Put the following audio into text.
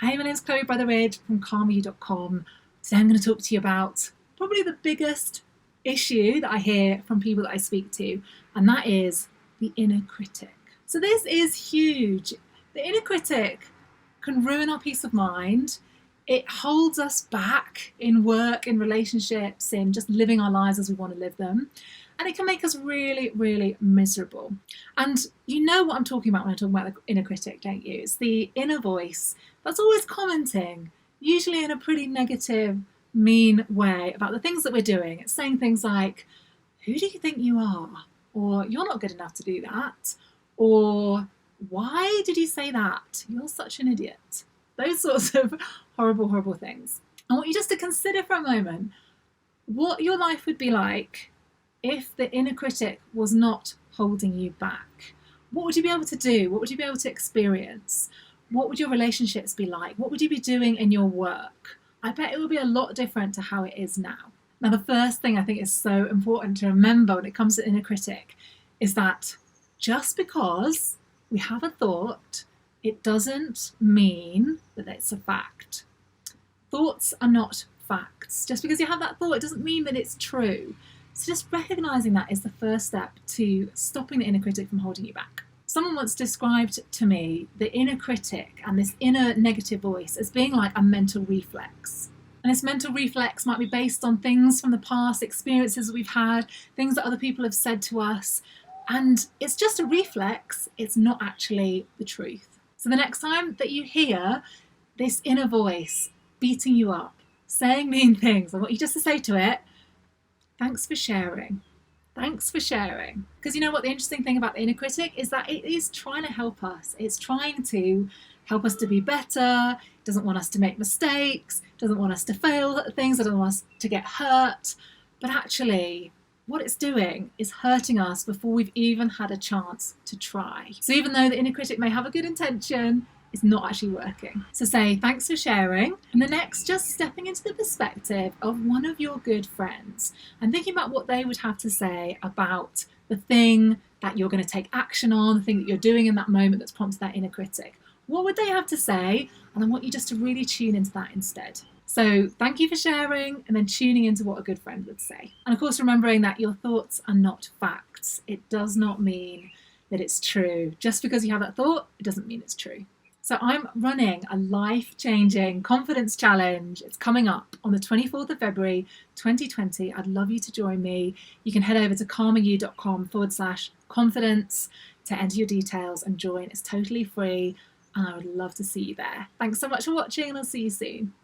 Hey, my name's Chloe Brotheridge from calmeryou.com. Today I'm going to talk to you about probably the biggest issue that I hear from people that I speak to, and that is the inner critic. So this is huge. The inner critic can ruin our peace of mind. It holds us back in work, in relationships, in just living our lives as we want to live them. And it can make us really, really miserable. And you know what I'm talking about when I talk about the inner critic, don't you? It's the inner voice that's always commenting, usually in a pretty negative, mean way about the things that we're doing. It's saying things like, who do you think you are? Or you're not good enough to do that. Or why did you say that? You're such an idiot. Those sorts of horrible, horrible things. I want you just to consider for a moment what your life would be like if the inner critic was not holding you back. What would you be able to do? What would you be able to experience? What would your relationships be like? What would you be doing in your work? I bet it would be a lot different to how it is now. Now, the first thing I think is so important to remember when it comes to inner critic is that just because we have a thought, it doesn't mean that it's a fact. Thoughts are not facts. Just because you have that thought, it doesn't mean that it's true. So just recognizing that is the first step to stopping the inner critic from holding you back. Someone once described to me the inner critic and this inner negative voice as being like a mental reflex. And this mental reflex might be based on things from the past, experiences that we've had, things that other people have said to us. And it's just a reflex, it's not actually the truth. So the next time that you hear this inner voice beating you up, saying mean things, I want you just to say to it, thanks for sharing. Thanks for sharing. Because you know what, the interesting thing about the inner critic is that it is trying to help us. It's trying to help us to be better. It doesn't want us to make mistakes. It doesn't want us to fail at things. It doesn't want us to get hurt. But actually, what it's doing is hurting us before we've even had a chance to try. So even though the inner critic may have a good intention, it's not actually working. So say thanks for sharing, and the next, just stepping into the perspective of one of your good friends and thinking about what they would have to say about the thing that you're going to take action on, the thing that you're doing in that moment that's prompted that inner critic. What would they have to say? And I want you just to really tune into that instead. So thank you for sharing, and then tuning into what a good friend would say. And of course, remembering that your thoughts are not facts. It does not mean that it's true. Just because you have that thought, it doesn't mean it's true. So I'm running a life-changing confidence challenge. It's coming up on the 24th of February, 2020. I'd love you to join me. You can head over to calmeryou.com/confidence to enter your details and join. It's totally free, and I would love to see you there. Thanks so much for watching, and I'll see you soon.